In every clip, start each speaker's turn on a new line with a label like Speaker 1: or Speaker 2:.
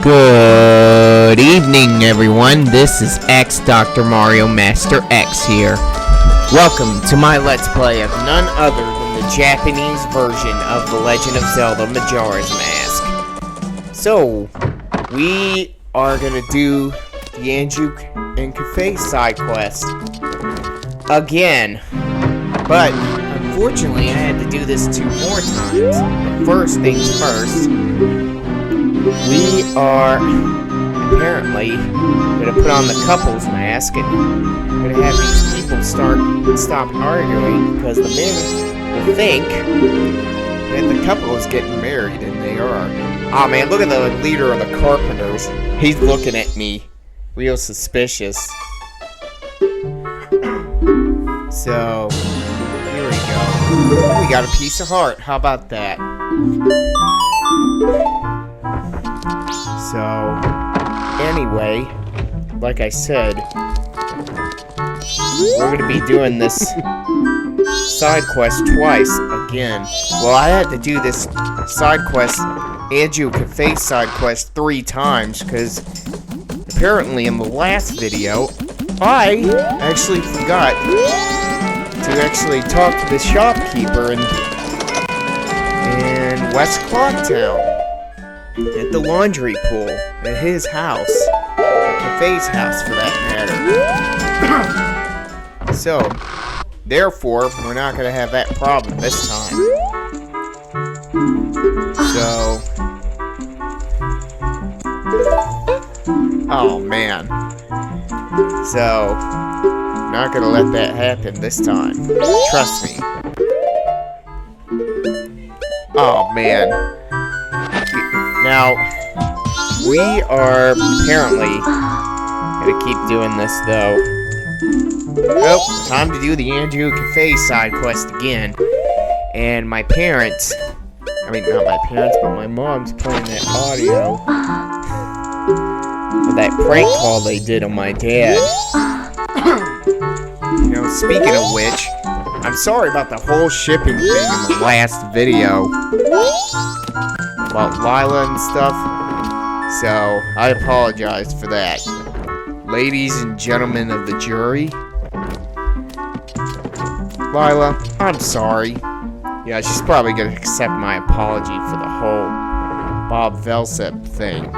Speaker 1: Good evening, everyone. This is X Dr. Mario Master X here. Welcome to my Let's Play of none other than the Japanese version of The Legend of Zelda Majora's Mask. So, we are gonna do the Anju Kafei side quest again. But, unfortunately, I had to do this 2 more times. First things first. We are apparently going to put on the couple's mask and going to have these people stop arguing because the men will think that the couple is getting married, and they are. Aw, man, look at the leader of the Carpenters. He's looking at me real suspicious. So, here we go. We got a piece of heart. How about that? So, anyway, like I said, we're going to be doing this side quest twice again. Well, I had to do this side quest, Anju Kafei side quest 3 times, because apparently in the last video, I actually forgot to actually talk to the shopkeeper in West Clocktown. At the laundry pool, at his house, or Kafei's house for that matter. So, therefore, we're not going to have that problem this time. So, oh man. So, not going to let that happen this time. Trust me. Oh man. Now, we are apparently going to keep doing this, though. Oh, time to do the Anju Kafei side quest again. And my parents, I mean, not my parents, but my mom's playing that audio of that prank call they did on my dad. You know, speaking of which, I'm sorry about the whole shipping thing in the last video. About Lila and stuff, so I apologize for that. Ladies and gentlemen of the jury, Lila, I'm sorry. Yeah, she's probably gonna accept my apology for the whole Bob Velsep thing.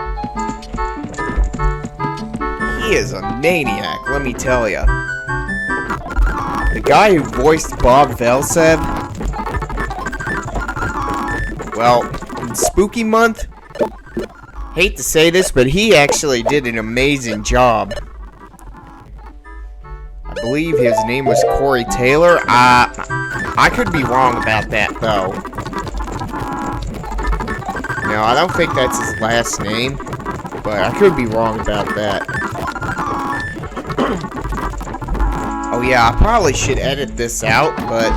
Speaker 1: He is a maniac, let me tell ya. The guy who voiced Bob Velsep, well, in Spooky Month, hate to say this, but he actually did an amazing job. I believe his name was Corey Taylor. I could be wrong about that, though. No, I don't think that's his last name, but I could be wrong about that. Oh yeah, I probably should edit this out, but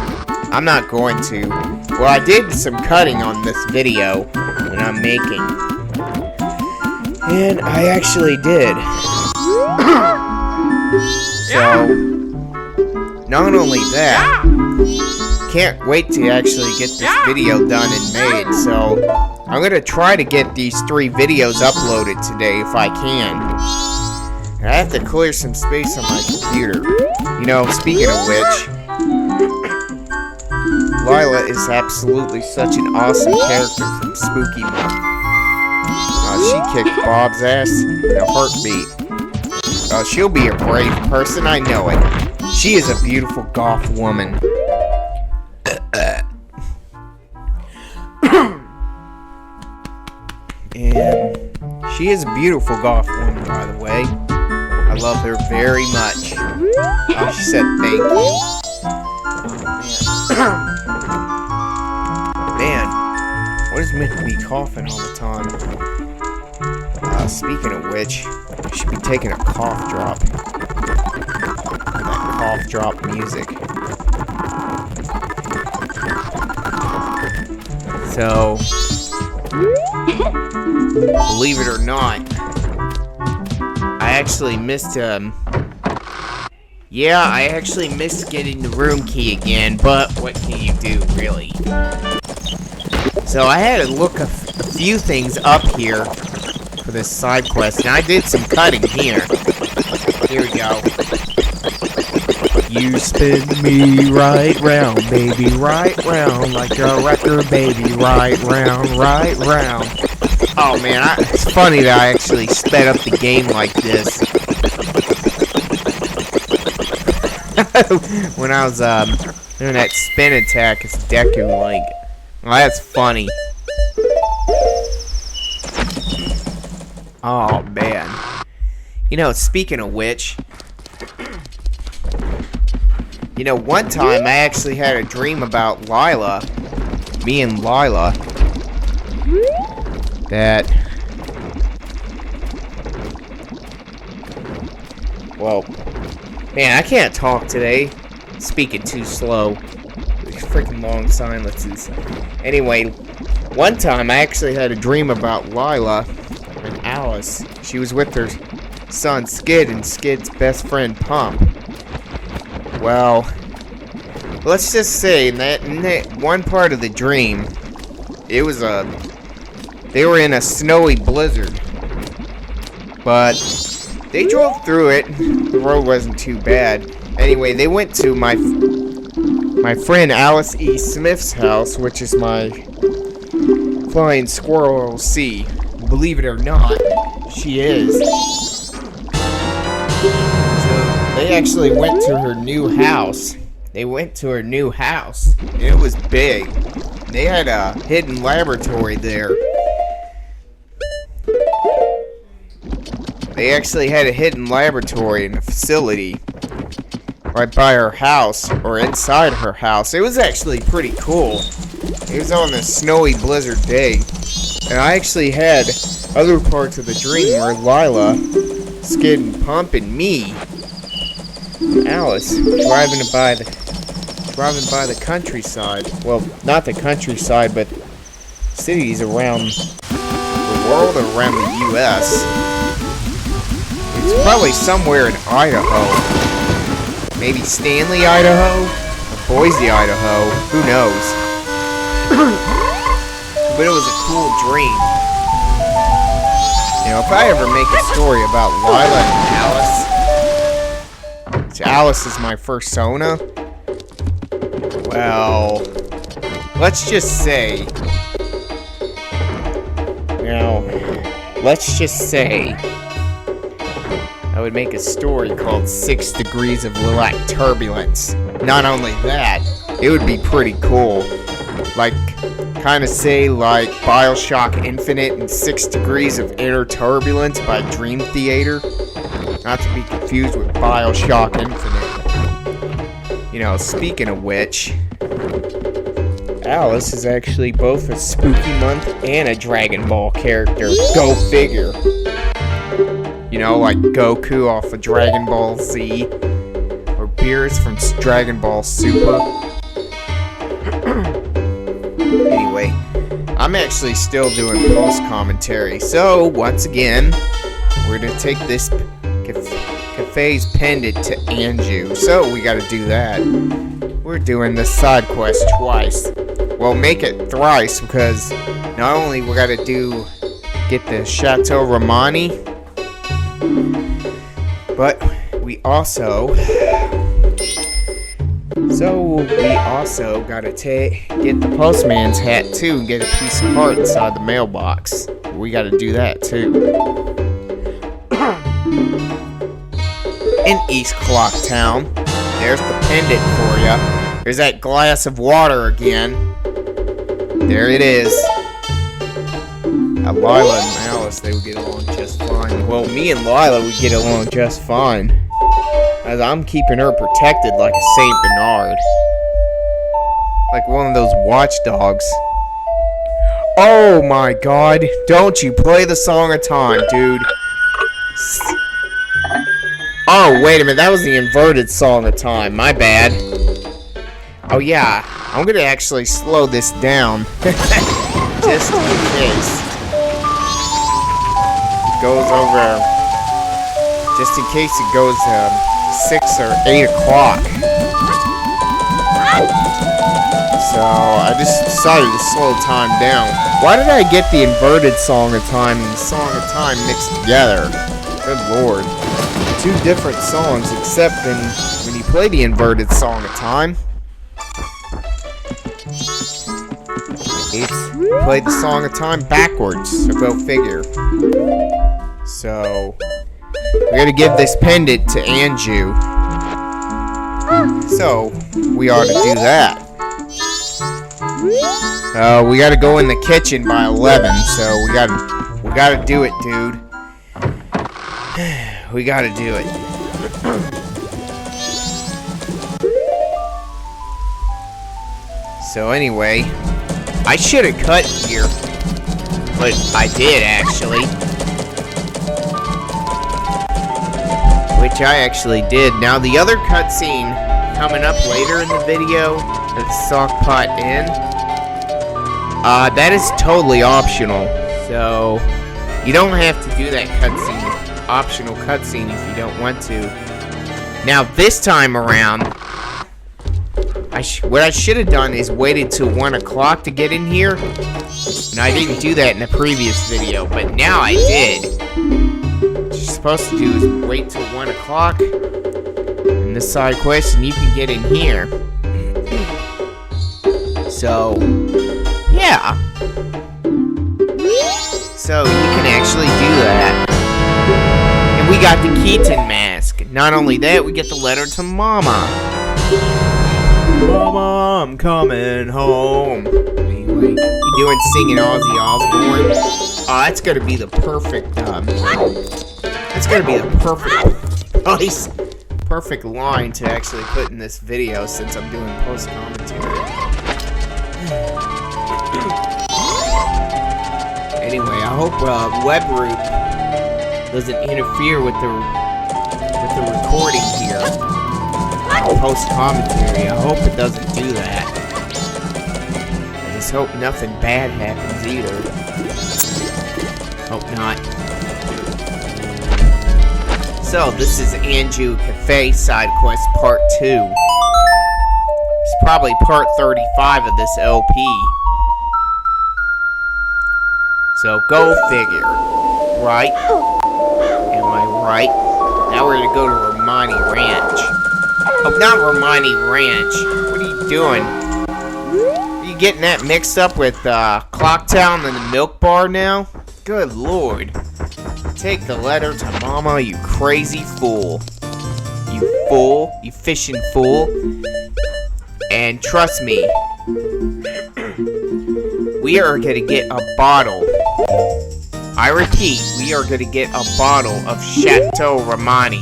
Speaker 1: I'm not going to. Well, I did some cutting on this video when I'm making. And I actually did. So, not only that, can't wait to actually get this video done and made. So, I'm going to try to get these 3 videos uploaded today if I can. And I have to clear some space on my computer. You know, speaking of which, Lila is absolutely such an awesome character from Spooky Month. She kicked Bob's ass in a heartbeat. She'll be a brave person, I know it. She is a beautiful goth woman. And she is a beautiful goth woman, by the way. I love her very much. Oh, she said thank you. Man, what is meant to be coughing all the time? Speaking of which, I should be taking a cough drop. That cough drop music. So, believe it or not, I actually missed, yeah, I actually missed getting the room key again, but what can you do, really? So I had to look a few things up here for this side quest, and I did some cutting here. Here we go. You spin me right round, baby, right round, like a record, baby, right round, right round. Oh man, it's funny that I actually sped up the game like this. When I was doing that spin attack, it's Deku-like. Well, that's funny. Oh man. You know, speaking of which, you know, one time I actually had a dream about Lila. Me and Lila. That... Well, man, I can't talk today. Speaking too slow. Freaking long silences. Anyway, one time I actually had a dream about Lila and Alice. She was with her son Skid and Skid's best friend Pump. Well, let's just say in that one part of the dream, it was they were in a snowy blizzard, but they drove through it. The road wasn't too bad. Anyway, they went to my friend Alice E. Smith's house, which is my flying squirrel C. Believe it or not, she is. They actually went to her new house. They went to her new house. It was big. They had a hidden laboratory there. They actually had a hidden laboratory in a facility right by her house, or inside her house. It was actually pretty cool. It was on a snowy blizzard day. And I actually had other parts of the dream where Lila, Skid and Pump, and me, Alice, driving by the countryside. Well, not the countryside, but cities around the world or around the U.S. It's probably somewhere in Idaho. Maybe Stanley, Idaho? Or Boise, Idaho? Who knows? But it was a cool dream. You know, if I ever make a story about Lila and Alice, Alice is my persona. Well, let's just say. I would make a story called 6 Degrees of Lilac Turbulence. Not only that, it would be pretty cool. Like, kind of say like BioShock Infinite and 6 Degrees of Inner Turbulence by Dream Theater. Not to be confused with BioShock Infinite. You know, speaking of which, Alice is actually both a Spooky Month and a Dragon Ball character. Go figure. You know, like Goku off of Dragon Ball Z, or Beerus from Dragon Ball Super. Anyway, I'm actually still doing post commentary, so once again, we're gonna take this Kafei's pendant to Anju. So we gotta do that. We're doing the side quest twice. Well, make it thrice, because not only we gotta get the Chateau Romani, but we also gotta get the postman's hat too and get a piece of heart inside the mailbox. We gotta do that too. In East Clocktown, there's the pendant for ya. There's that glass of water again. There it is. Lila and Alice, they would get along just fine. Well, me and Lila would get along just fine, as I'm keeping her protected like a Saint Bernard. Like one of those watchdogs. Oh my god, don't you play the Song of Time, dude. Oh, wait a minute, that was the inverted Song of Time, my bad. Oh yeah, I'm gonna actually slow this down. Just in case. Goes over, just in case it goes 6 or 8 o'clock. So I just decided to slow time down. Why did I get the inverted Song of Time and the Song of Time mixed together? Good lord. Two different songs, except when you play the inverted Song of Time, it's played the Song of Time backwards, so go figure. So we gotta give this pendant to Anju. So we ought to do that. We gotta go in the kitchen by 11, so we gotta do it, dude. We gotta do it. So anyway, I should have cut here, but I did actually. Which I actually did. Now the other cutscene coming up later in the video, the sock pot in, that is totally optional. So you don't have to do that cutscene, optional cutscene, if you don't want to. Now this time around, what I should have done is waited till 1 o'clock to get in here, and I didn't do that in the previous video, but now I did. What you're supposed to do is wait till 1 o'clock in this side quest, and you can get in here. So, yeah. So, you can actually do that. And we got the Keaton mask. Not only that, we get the letter to Mama. Mama, I'm coming home. Anyway, you doing singing Ozzy Osbourne? Oh, that's gonna be the perfect, that's gonna be the perfect line to actually put in this video, since I'm doing post-commentary. Anyway, I hope WebRoot doesn't interfere with the recording here. Post-commentary, I hope it doesn't do that. I just hope nothing bad happens either. Hope not. So, this is Anju Kafei Sidequest Part 2. It's probably Part 35 of this LP. So, go figure. Right? Am I right? Now we're gonna go to Romani Ranch. Oh, not Romani Ranch. What are you doing? Are you getting that mixed up with Clocktown and the Milk Bar now? Good lord. Take the letter to Mama, you crazy fool. You fool. You fishing fool. And trust me, we are gonna get a bottle. I repeat, we are gonna get a bottle of Chateau Romani.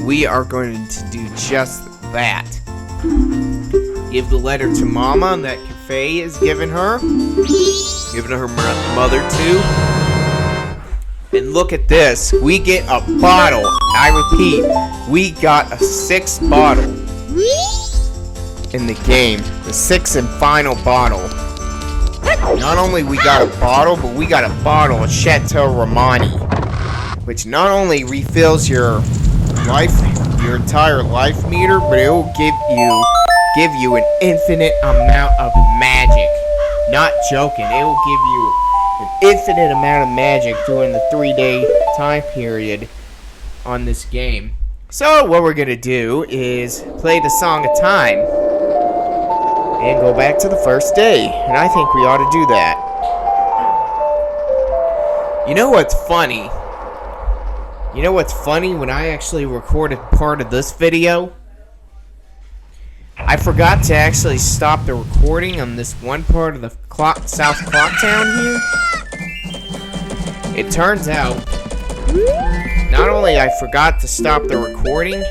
Speaker 1: We are going to do just that. Give the letter to Mama that Kafei has given her. Giving her mother too. And look at this. We get a bottle. I repeat, we got a 6th bottle in the game. The 6th and final bottle. Not only we got a bottle, but we got a bottle of Chateau Romani, which not only refills your entire life meter, but it will give you an infinite amount of magic. Not joking, it will give you an infinite amount of magic during the 3-day time period on this game. So what we're gonna do is play the Song of Time and go back to the first day, and I think we ought to do that. You know what's funny? When I actually recorded part of this video, I forgot to actually stop the recording on this one part of the South Clocktown here. It turns out, not only I forgot to stop the recording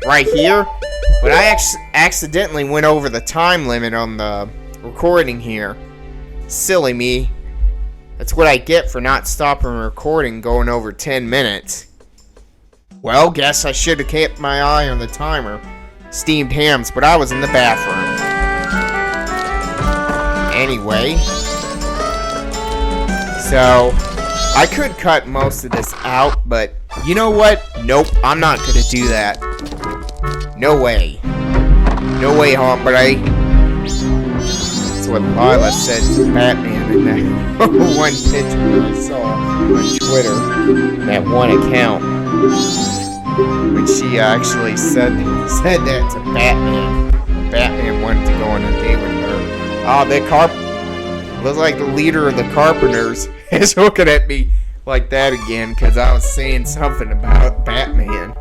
Speaker 1: right here, but I accidentally went over the time limit on the recording here. Silly me. That's what I get for not stopping recording going over 10 minutes. Well, guess I should have kept my eye on the timer. Steamed hams, but I was in the bathroom. Anyway. So, I could cut most of this out, but you know what? Nope, I'm not gonna do that. No way. No way, hombre. That's what Lila said to Batman in that one picture I saw on Twitter. That one account. When she actually said that to Batman. Batman wanted to go on a date with her. Oh, looks like the leader of the Carpenters is looking at me like that again because I was saying something about Batman.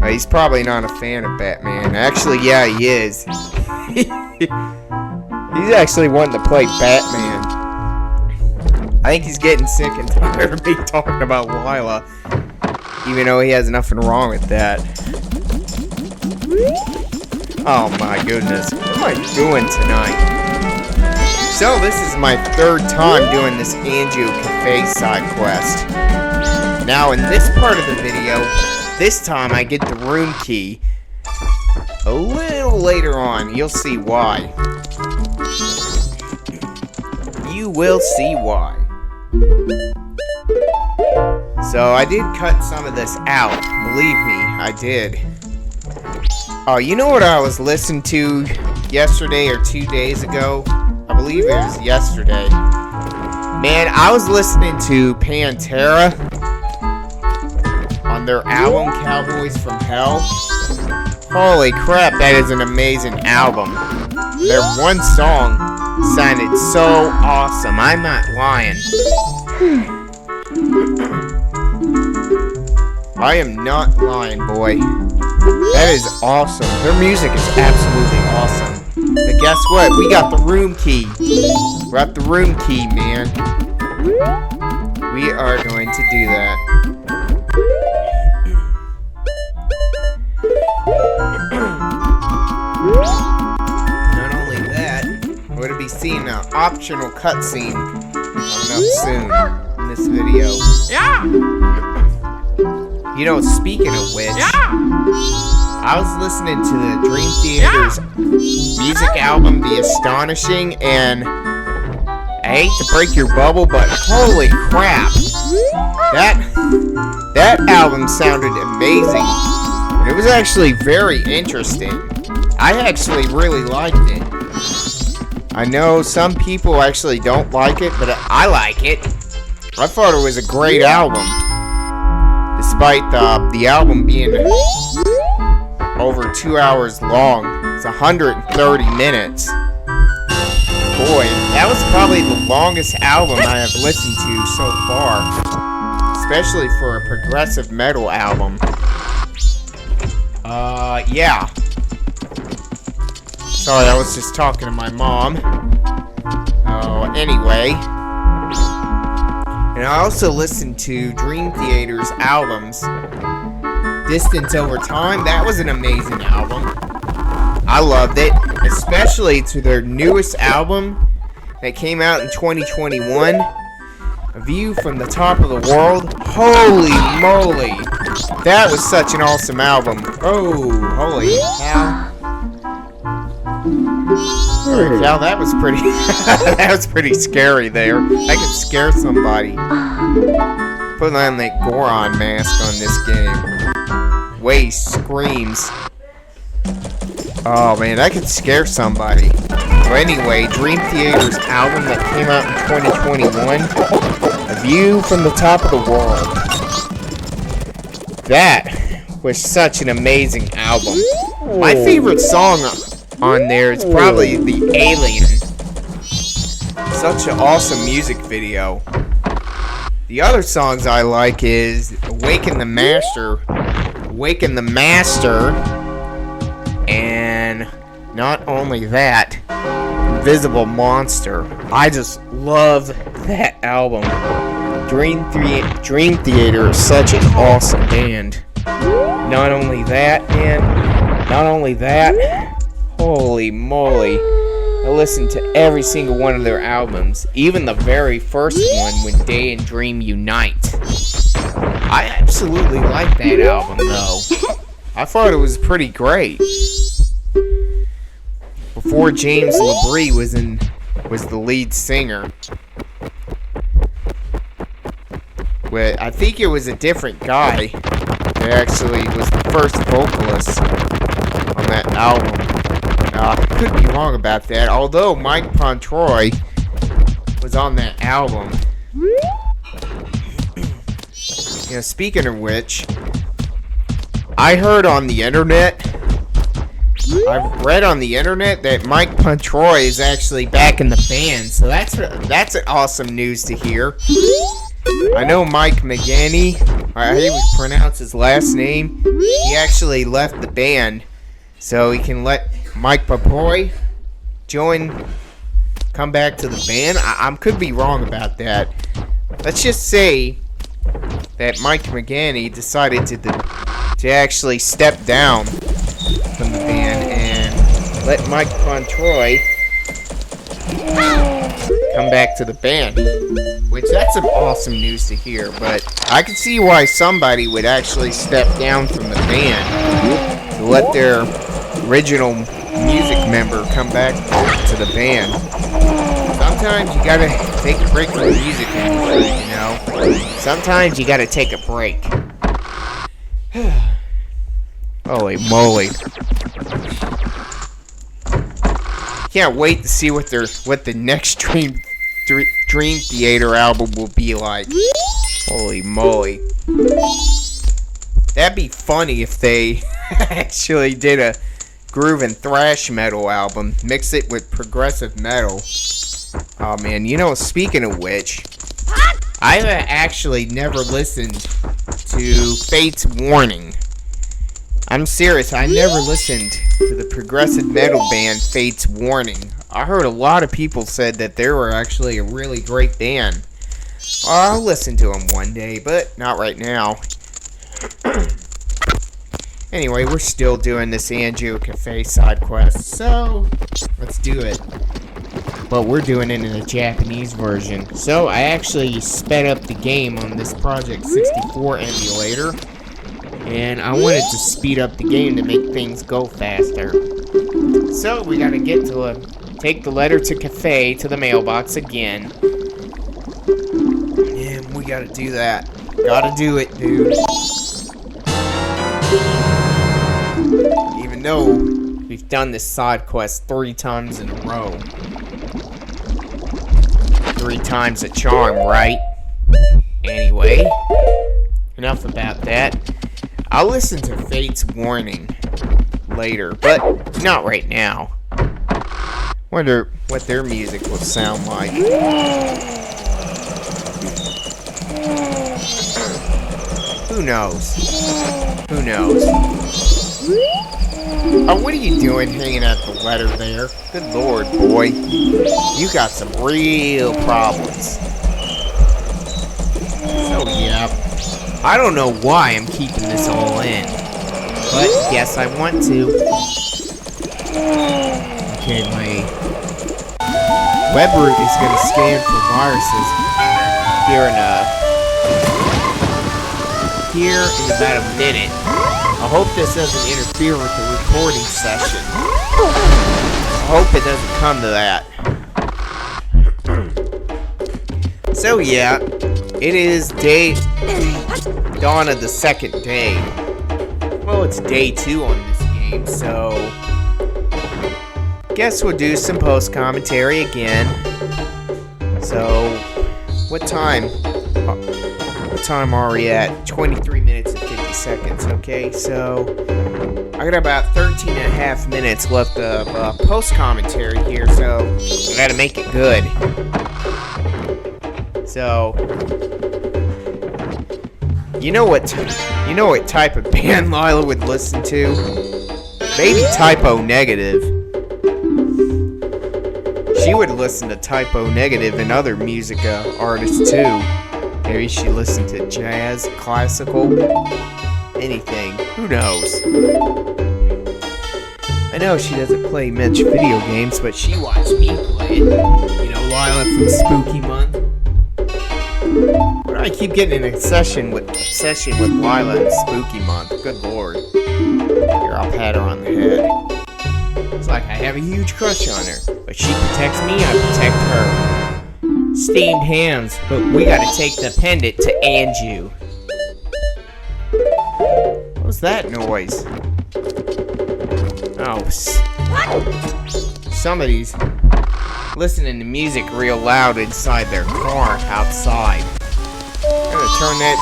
Speaker 1: He's probably not a fan of Batman. Actually, yeah, he is. He's actually wanting to play Batman. I think he's getting sick and tired of me talking about Lila, even though he has nothing wrong with that. Oh my goodness, what am I doing tonight? So this is my third time doing this Anju Kafei side quest. Now in this part of the video, this time I get the room key. A little later on, you'll see why. You will see why. So I did cut some of this out. Believe me, I did. Oh, you know what I was listening to yesterday or 2 days ago? I believe it was yesterday. Man, I was listening to Pantera on their album Cowboys from Hell. Holy crap, that is an amazing album. Their one song sounded so awesome. I'm not lying. I am not lying, boy. That is awesome. Their music is absolutely awesome. But guess what? We got the room key. We're at the room key, man. We are going to do that. Not only that, we're going to be seeing an optional cutscene coming up soon in this video.
Speaker 2: Yeah!
Speaker 1: You know, speaking of which, I was listening to the Dream Theater's music album, The Astonishing, and I hate to break your bubble, but holy crap, that album sounded amazing, and it was actually very interesting. I actually really liked it. I know some people actually don't like it, but I like it. I thought it was a great album. Despite the album being over 2 hours long. It's 130 minutes. Boy, that was probably the longest album I have listened to so far. Especially for a progressive metal album. Yeah. Sorry, I was just talking to my mom. Oh, anyway. And I also listened to Dream Theater's albums. Distance Over Time, that was an amazing album. I loved it, especially to their newest album that came out in 2021. A View from the Top of the World. Holy moly. That was such an awesome album. Oh, holy cow. Holy cow, that was pretty that was pretty scary there. I could scare somebody. Put on that Goron mask on this game. Way screams. Oh man, I could scare somebody. So anyway, Dream Theater's album that came out in 2021, A View from the Top of the World. That was such an amazing album. My favorite song on there is probably The Alien. Such an awesome music video. The other songs I like is Awaken the Master, and not only that, Invisible Monster. I just love that album. Dream Theater is such an awesome band. Not only that, holy moly. I listened to every single one of their albums, even the very first one, When Day and Dream Unite. I absolutely like that album, though. I thought it was pretty great. Before James LaBrie was the lead singer. Well, I think it was a different guy that actually was the first vocalist on that album. I could be wrong about that, although Mike Pontroy was on that album. You know, speaking of which, I heard on the internet, I've read on the internet that Mike Pontroy is actually back in the band, so that's an awesome news to hear. I know Mike McGanny, I he would pronounce his last name, he actually left the band, so he can let Mike Pontroy come back to the band. I could be wrong about that. Let's just say that Mike McGanny decided to actually step down from the band and let Mike Pontroy come back to the band, which that's some awesome news to hear. But I can see why somebody would actually step down from the band to let their original music member come back to the band. Sometimes you gotta take a break from the music industry, you know. Sometimes you gotta take a break. Holy moly! Can't wait to see what the next Dream Theater album will be like. Holy moly! That'd be funny if they actually did a groove and thrash metal album, mix it with progressive metal. Oh man, you know, speaking of which, I've actually never listened to Fate's Warning. I'm serious, I never listened to the progressive metal band Fate's Warning. I heard a lot of people said that they were actually a really great band. I'll listen to them one day, but not right now. Anyway, we're still doing this Anju Kafei side quest, so let's do it. But we're doing it in a Japanese version. So I actually sped up the game on this Project 64 emulator, and I wanted to speed up the game to make things go faster. So we gotta take the letter to Kafei to the mailbox again. And we gotta do that. Gotta do it, dude. Even though we've done this side quest 3 times in a row. 3 times a charm, right? Anyway, enough about that. I'll listen to Fate's Warning later, but not right now. Wonder what their music will sound like. Who knows? Who knows? Oh, what are you doing hanging out the letter there? Good lord, boy. You got some real problems. So, yeah. I don't know why I'm keeping this all in. But, yes, I want to. Okay, my web root is going to scan for viruses here in about a minute. I hope this doesn't interfere with the recording session. I hope it doesn't come to that. So yeah, it is dawn of the second day. Well, it's day 2 on this game, so guess we'll do some post-commentary again. So, what time are we at? 23 minutes and 50 seconds, okay? So, I got about 13 and a half minutes left of post-commentary here, so I gotta make it good. So, you know what type of band Lila would listen to? Maybe Typo Negative. She would listen to Typo Negative and other music artists too. Maybe she listened to jazz, classical, anything. Who knows? I know she doesn't play much video games, but she watched me play it. You know, Lila from Spooky Month. Why do I keep getting an obsession with Lila and Spooky Month? Good lord. Here, I'll pat her on the head. It's like I have a huge crush on her. But she protects me, I protect her. Steamed hams, but we gotta take the pendant to Anju. What was that noise? Oh, somebody's listening to music real loud inside their car outside. I'm gonna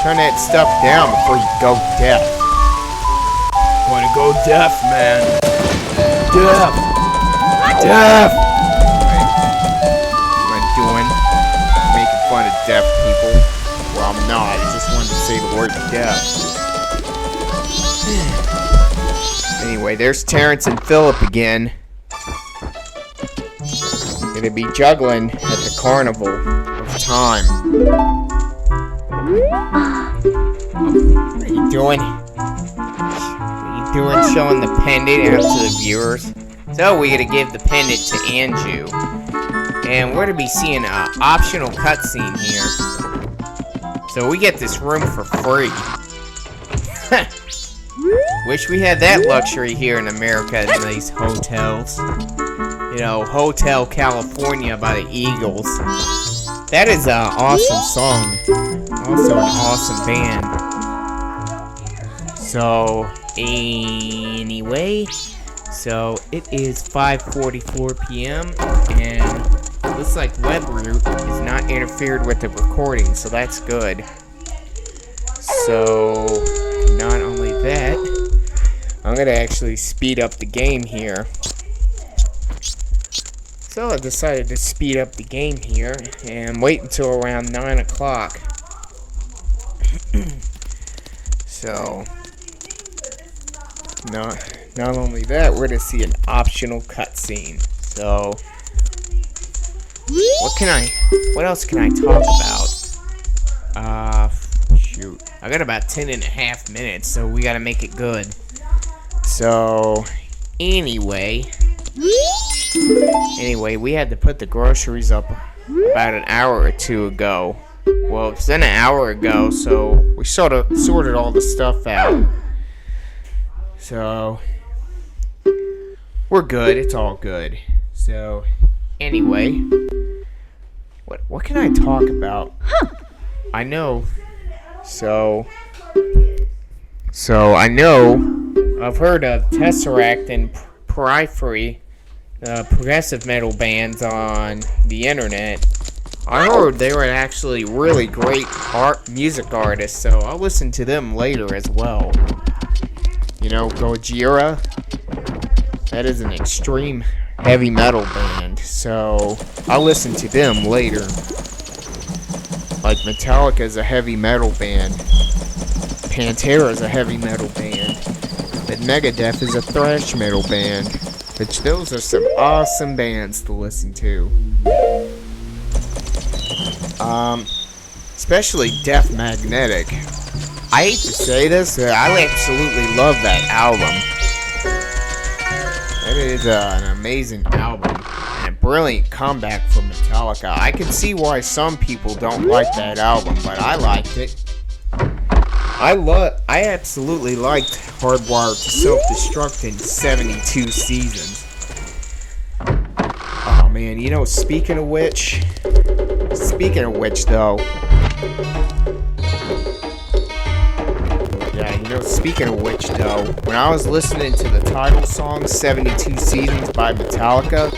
Speaker 1: turn that stuff down before you go deaf. Wanna go deaf, man? Deaf! Deaf! What am I doing? Making fun of deaf people? Well, I'm not. I just wanted to say the word deaf. Anyway, there's Terrence and Philip again. Gonna be juggling at the carnival of time. What are you doing? Showing the pendant out to the viewers. So we gotta give the pendant to Anju. And we're gonna be seeing an optional cutscene here. So we get this room for free. Wish we had that luxury here in America in these hotels. You know, Hotel California by the Eagles. That is an awesome song. Also an awesome band. So, anyway, so it is 5:44 p.m. and looks like WebRoot is not interfered with the recording, so that's good. So, not only that, I'm gonna actually speed up the game here. So I decided to speed up the game here and wait until around 9 o'clock. So, not only that, we're gonna see an optional cutscene. So, what else can I talk about? Shoot. I got about 10.5 minutes, so we gotta make it good. So, anyway, we had to put the groceries up about an hour or two ago. Well, it's been an hour ago, so we sort of sorted all the stuff out. So, we're good. It's all good. So, anyway, what can I talk about? I know. So I know. I've heard of Tesseract and Periphery, progressive metal bands on the internet. I heard they were actually really great music artists, so I'll listen to them later as well. You know, Majora, that is an extreme heavy metal band, so I'll listen to them later. Like Metallica is a heavy metal band, Pantera is a heavy metal band, and Megadeth is a thrash metal band. Which those are some awesome bands to listen to. Especially Death Magnetic. I hate to say this, but I absolutely love that album. It is an amazing album and a brilliant comeback from Metallica. I can see why some people don't like that album, but I liked it. I absolutely liked Hardwired to Self-Destruct in 72 Seasons. Oh man, you know, speaking of which though, when I was listening to the title song 72 Seasons by Metallica,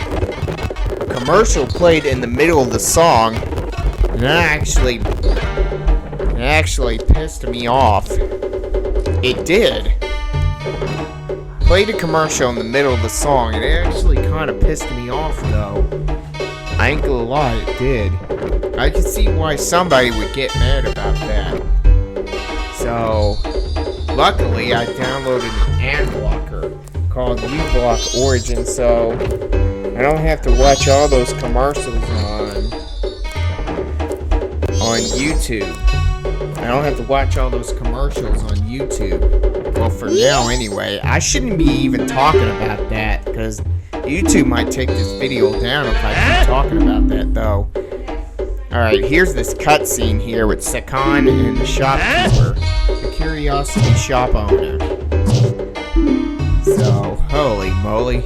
Speaker 1: a commercial played in the middle of the song, and that actually pissed me off. It did. Played a commercial in the middle of the song, and it actually kind of pissed me off, though. I ain't gonna lie, it did. I can see why somebody would get mad about that. So, luckily, I downloaded an ad blocker called uBlock Origin, so I don't have to watch all those commercials on YouTube. I don't have to watch all those commercials on YouTube. Well, for now, anyway. I shouldn't be even talking about that, because YouTube might take this video down if I keep talking about that, though. Alright, here's this cutscene here with Sakan and the shopkeeper, the Curiosity shop owner. So, holy moly.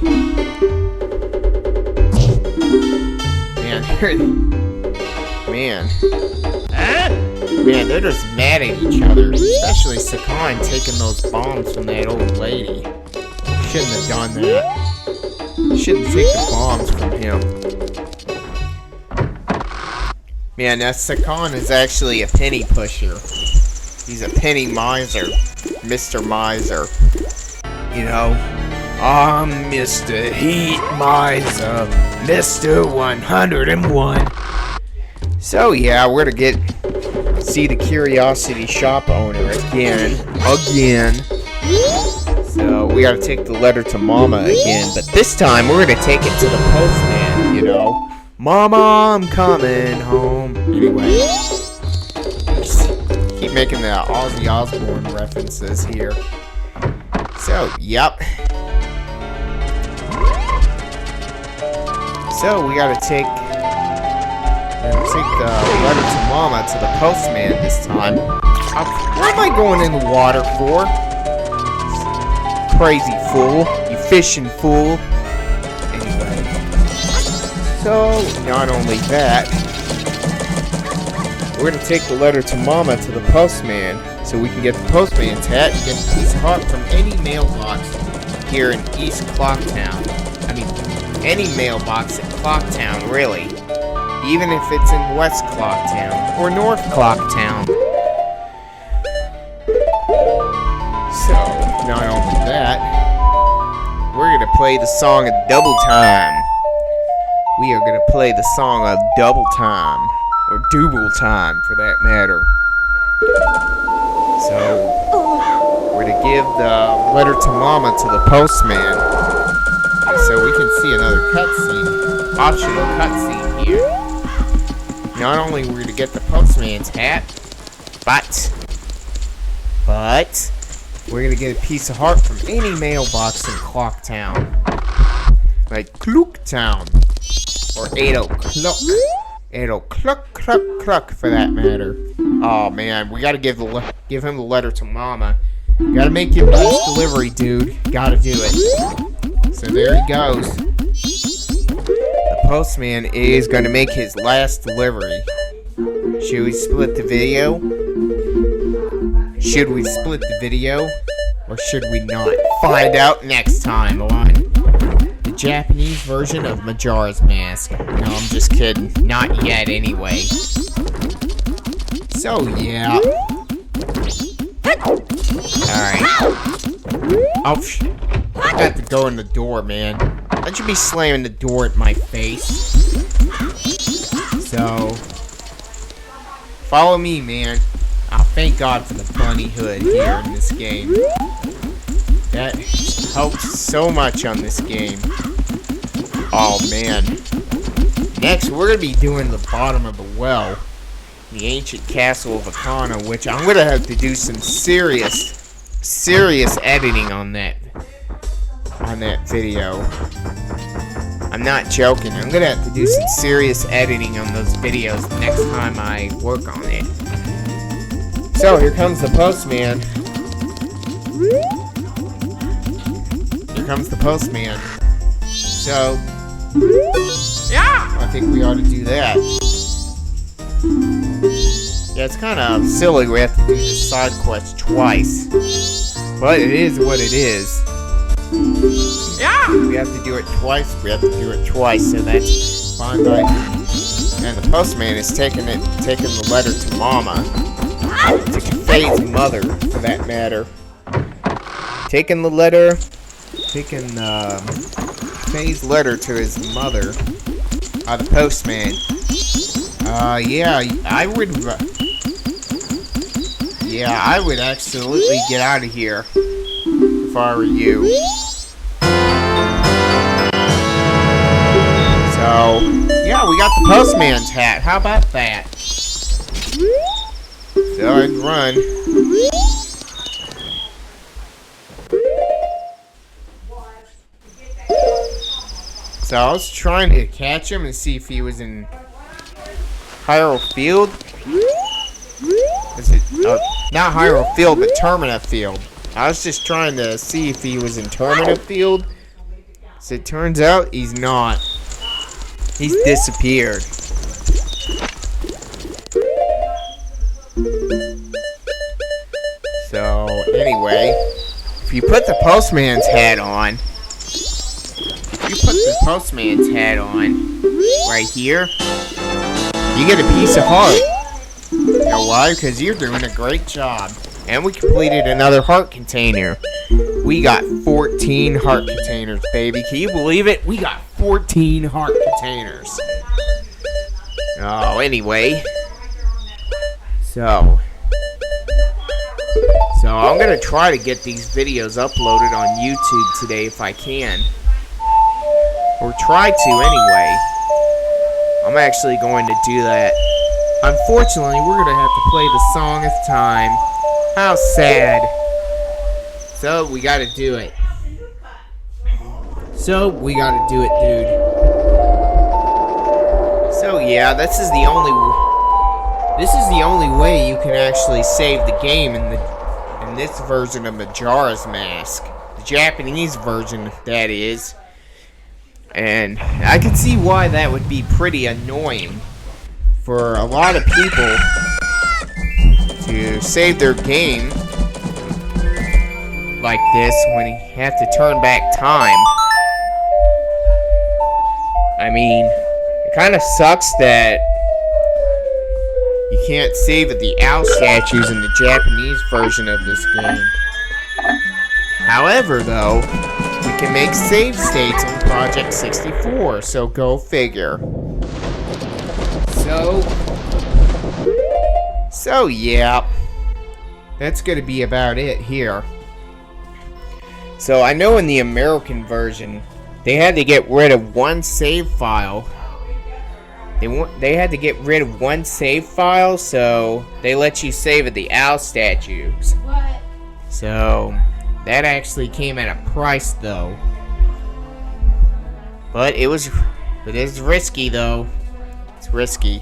Speaker 1: Man, they're just mad at each other, especially Sakan taking those bombs from that old lady. Shouldn't have done that. Shouldn't take the bombs from him. Man, that Sakan is actually a penny pusher. He's a penny miser. Mr. Miser. You know, I'm Mr. Heat Miser. Mr. 101. So yeah, we're gonna see the Curiosity Shop owner again. So we gotta take the letter to Mama again, but this time we're gonna take it to the postman, you know. Mama, I'm coming home. Anyway, keep making the Ozzy Osbourne references here. So, yep. So we gotta take the letter to Mama to the postman this time. What am I going in the water for? Crazy fool. You fishing fool. Anyway. So, not only that, we're gonna take the letter to Mama to the postman so we can get the postman's hat and get a piece of heart from any mailbox here in East Clocktown. I mean, any mailbox at Clocktown, really. Even if it's in West Clocktown or North Clocktown. So, not only that, we're gonna play the song of Double Time. We are gonna play the song of Double Time, or Double Time for that matter. So, we're gonna give the letter to Mama to the postman, so we can see another cutscene, optional cutscene here. Not only we're gonna get the postman's hat, but we're gonna get a piece of heart from any mailbox in Clocktown. Like Clucktown. Or 8 o'clock. 8 o'clock, cluck, for that matter. Oh man, we gotta give him the letter to Mama. Gotta make your last delivery, dude. Gotta do it. So there he goes. The postman is gonna make his last delivery. Should we split the video? Should we split the video? Or should we not? Find out next time on the Japanese version of Majora's Mask. No, I'm just kidding. Not yet, anyway. So, yeah. Alright. Oh, I got to go in the door, man. I should be slamming the door at my face. So, follow me, man. Oh, thank God for the bunny hood here in this game. That helps so much on this game. Oh, man. Next, we're going to be doing the bottom of the well. The ancient castle of Akana, which I'm going to have to do some serious editing on that video. I'm not joking. I'm going to have to do some serious editing on those videos the next time I work on it. So, here comes the postman. Here comes the postman. So, yeah, I think we ought to do that. Yeah, it's kind of silly we have to do this side quest twice. But it is what it is. Yeah! We have to do it twice, so that's fine by me. And the postman is taking the letter to Mama. To Kafei's mother, for that matter. Taking Kafei's letter to his mother. The postman. Yeah, I would absolutely get out of here if I were you. So, yeah, we got the postman's hat. How about that? So I'd run. So I was trying to catch him and see if he was in Hyrule Field. Is it not Hyrule Field, but Termina Field? I was just trying to see if he was in Termina Field. So it turns out he's not. He's disappeared. So anyway, if you put the postman's hat on, right here, you get a piece of heart. You know why? Because you're doing a great job. And we completed another heart container. We got 14 heart containers, baby. Can you believe it? We got 14 heart containers. Oh, anyway. So I'm going to try to get these videos uploaded on YouTube today if I can. Or try to anyway. I'm actually going to do that. Unfortunately, we're going to have to play the song of time. How sad. So, we got to do it. Dude. So, yeah, this is the only way you can actually save the game in this version of Majora's Mask. The Japanese version, that is. And I can see why that would be pretty annoying for a lot of people to save their game like this when you have to turn back time. I mean, it kind of sucks that you can't save at the owl statues in the Japanese version of this game. However, though, we can make save states on Project 64, so go figure. So yeah, that's gonna be about it here. So I know in the American version, they had to get rid of one save file. They had to get rid of one save file, so they let you save at the owl statues. What? So that actually came at a price, though. But it is risky, though. It's risky.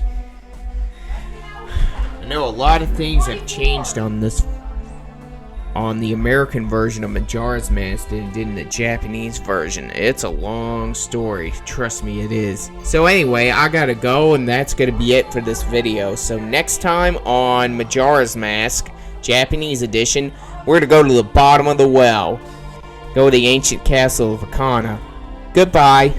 Speaker 1: I know a lot of things have changed on the American version of Majora's Mask than it did in the Japanese version. It's a long story. Trust me, it is. So anyway, I gotta go, and that's gonna be it for this video. So next time on Majora's Mask, Japanese edition, we're gonna go to the bottom of the well. Go to the ancient castle of Akana. Goodbye.